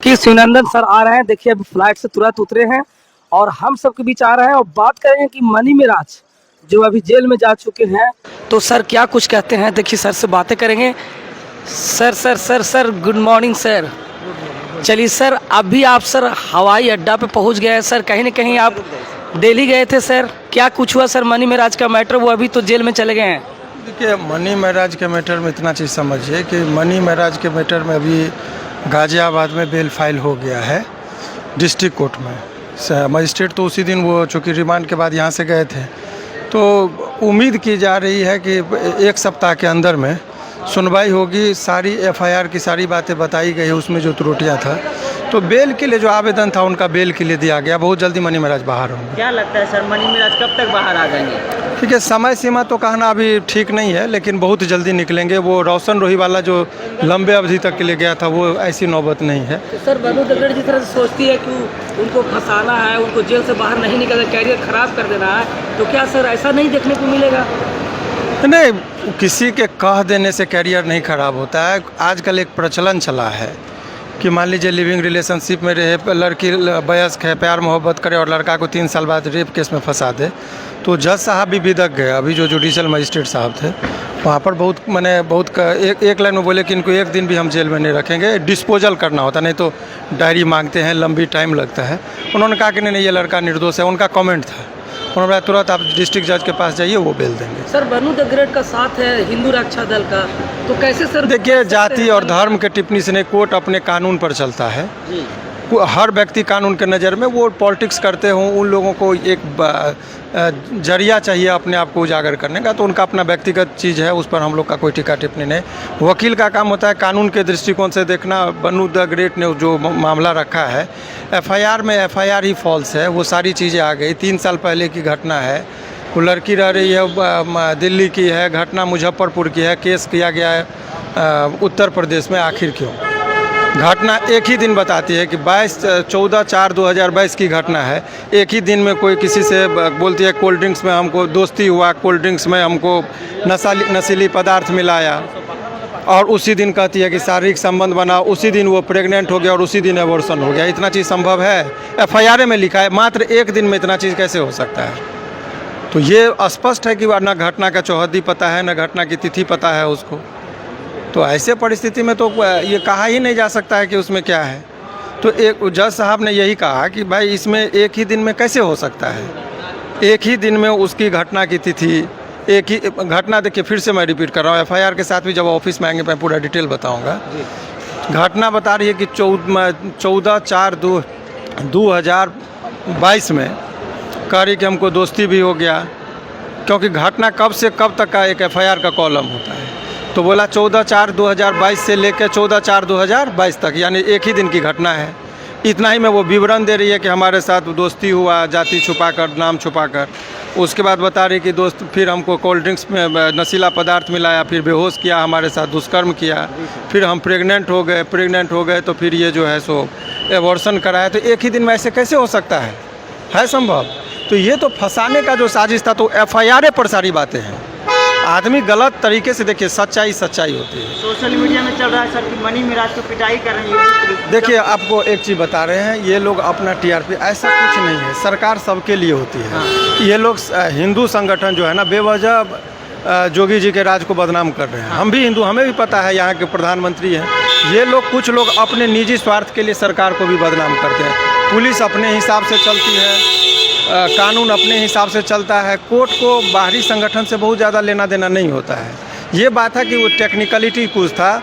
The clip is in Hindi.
देखिए शिवनंदन सर आ रहे हैं। देखिए अभी फ्लाइट से तुरंत उतरे हैं और हम सबके बीच आ रहे हैं और बात करेंगे कि मनी मेराज जो अभी जेल में जा चुके हैं, तो सर क्या कुछ कहते हैं। देखिए सर से बातें करेंगे। Sir sir sir sir good morning sir. चलिए सर, अभी आप सर हवाई अड्डा पे पहुंच गए हैं सर। कहीं ना कहीं आप दिल्ली गए थे सर, क्या कुछ हुआ सर मनी मेराज का मैटर? वो अभी तो जेल में चले गए हैं। देखिए, मनी महराज के मैटर में इतना चीज़ समझिए कि मनी महराज के मैटर में अभी गाज़ियाबाद में बेल फाइल हो गया है डिस्ट्रिक्ट कोर्ट में। मजिस्ट्रेट तो उसी दिन वो चूँकि रिमांड के बाद यहाँ से गए थे, तो उम्मीद की जा रही है कि एक सप्ताह के अंदर में सुनवाई होगी। सारी एफआईआर की सारी बातें बताई गई है, उसमें जो त्रुटियाँ था। तो बेल के लिए जो आवेदन था उनका बेल के लिए दिया गया। बहुत जल्दी मनी महराज बाहर होंगे। क्या लगता है सर, मनी महराज कब तक बाहर आ जाएंगे? ठीक है, समय सीमा तो कहना अभी ठीक नहीं है, लेकिन बहुत जल्दी निकलेंगे। वो रोशन रोही वाला जो लंबे अवधि तक के लिए गया था, वो ऐसी नौबत नहीं है। तो सर बनू दगड़ जिस तरह से सोचती है कि उनको फंसाना है, उनको जेल से बाहर नहीं निकलना, कैरियर खराब कर देना है, तो क्या सर ऐसा नहीं देखने को मिलेगा? नहीं, किसी के कह देने से कैरियर नहीं खराब होता है। आजकल एक प्रचलन चला है कि मान लीजिए लिविंग रिलेशनशिप में रहे, लड़की वयस्क है, प्यार मोहब्बत करे और लड़का को 3 साल बाद रेप केस में फंसा दे। तो जज साहब भी विदक गए, अभी जो जुडिशल मजिस्ट्रेट साहब थे वहाँ पर बहुत एक लाइन में बोले कि इनको एक दिन भी हम जेल में नहीं रखेंगे, डिस्पोजल करना होता, नहीं तो डायरी मांगते हैं, लंबी टाइम लगता है। उन्होंने कहा कि नहीं, ये लड़का निर्दोष है। उनका कमेंट था। उन्होंने बोला तुरंत आप डिस्ट्रिक्ट जज के पास जाइए, वो बेल देंगे। सर बनू दगड़ का साथ है हिंदू रक्षा दल का, तो कैसे सर? देखिए, जाति और धर्म के टिप्पणी से नहीं, कोर्ट अपने कानून पर चलता है। हर व्यक्ति कानून के नज़र में, वो पॉलिटिक्स करते हों, उन लोगों को एक जरिया चाहिए अपने आप को उजागर करने का। तो उनका अपना व्यक्तिगत चीज़ है, उस पर हम लोग का कोई टीका टिप्पणी नहीं। वकील का काम होता है कानून के दृष्टिकोण से देखना। बनू द ग्रेट ने जो मामला रखा है, एफआईआर में एफआईआर ही फॉल्स है। वो सारी चीज़ें आ गई, 3 साल पहले की घटना है। वो लड़की रह रही है दिल्ली की है, घटना मुजफ्फरपुर की है, केस किया गया है उत्तर प्रदेश में। आखिर क्यों? घटना एक ही दिन बताती है कि 14/4/2022 की घटना है। एक ही दिन में कोई किसी से बोलती है कोल्ड ड्रिंक्स में हमको दोस्ती हुआ, कोल्ड ड्रिंक्स में हमको नशीली पदार्थ मिलाया, और उसी दिन कहती है कि शारीरिक संबंध बना, उसी दिन वो प्रेग्नेंट हो गया और उसी दिन एबॉर्शन हो गया। इतना चीज़ संभव है? एफआईआर में लिखा है। मात्र एक दिन में इतना चीज़ कैसे हो सकता है? तो ये स्पष्ट है कि न घटना का चौहद्दी पता है, न घटना की तिथि पता है उसको। तो ऐसे परिस्थिति में तो ये कहा ही नहीं जा सकता है कि उसमें क्या है। तो एक जज साहब ने यही कहा कि भाई इसमें एक ही दिन में कैसे हो सकता है? एक ही दिन में उसकी घटना की तिथि, एक ही घटना। देखिए, फिर से मैं रिपीट कर रहा हूँ, एफआईआर के साथ भी जब ऑफिस में आएंगे मैं पूरा डिटेल बताऊँगा। घटना बता रही है कि 14/4/2022 में कह रही कि हमको दोस्ती भी हो गया, क्योंकि घटना कब से कब तक का एक एफआईआर का कॉलम होता है। तो बोला 14/4/2022 से लेकर 14/4/2022 तक, यानी एक ही दिन की घटना है। इतना ही में वो विवरण दे रही है कि हमारे साथ दोस्ती हुआ, जाति छुपाकर, नाम छुपाकर। उसके बाद बता रही कि दोस्त फिर हमको कोल्ड ड्रिंक्स में नशीला पदार्थ मिलाया, फिर बेहोश किया, हमारे साथ दुष्कर्म किया, फिर हम प्रेग्नेंट हो गए तो फिर ये जो है सो एबॉर्शन कराया। तो एक ही दिन में ऐसे कैसे हो सकता है संभव? तो ये तो फंसाने का जो साजिश था, तो एफआईआर पर सारी बातें हैं। आदमी गलत तरीके से, देखिए सच्चाई होती है। सोशल मीडिया में चल रहा है सर कि मनी महराज को पिटाई कर रही है। देखिए, आपको एक चीज़ बता रहे हैं, ये लोग अपना टीआरपी, ऐसा कुछ नहीं है। सरकार सबके लिए होती है। ये लोग हिंदू संगठन जो है ना, बेवजह जोगी जी के राज को बदनाम कर रहे हैं। हम भी हिंदू, हमें भी पता है यहाँ के प्रधानमंत्री हैं। ये लोग, कुछ लोग अपने निजी स्वार्थ के लिए सरकार को भी बदनाम करते हैं। पुलिस अपने हिसाब से चलती है, कानून अपने हिसाब से चलता है। कोर्ट को बाहरी संगठन से बहुत ज़्यादा लेना देना नहीं होता है। ये बात है कि वो टेक्निकलिटी कुछ था।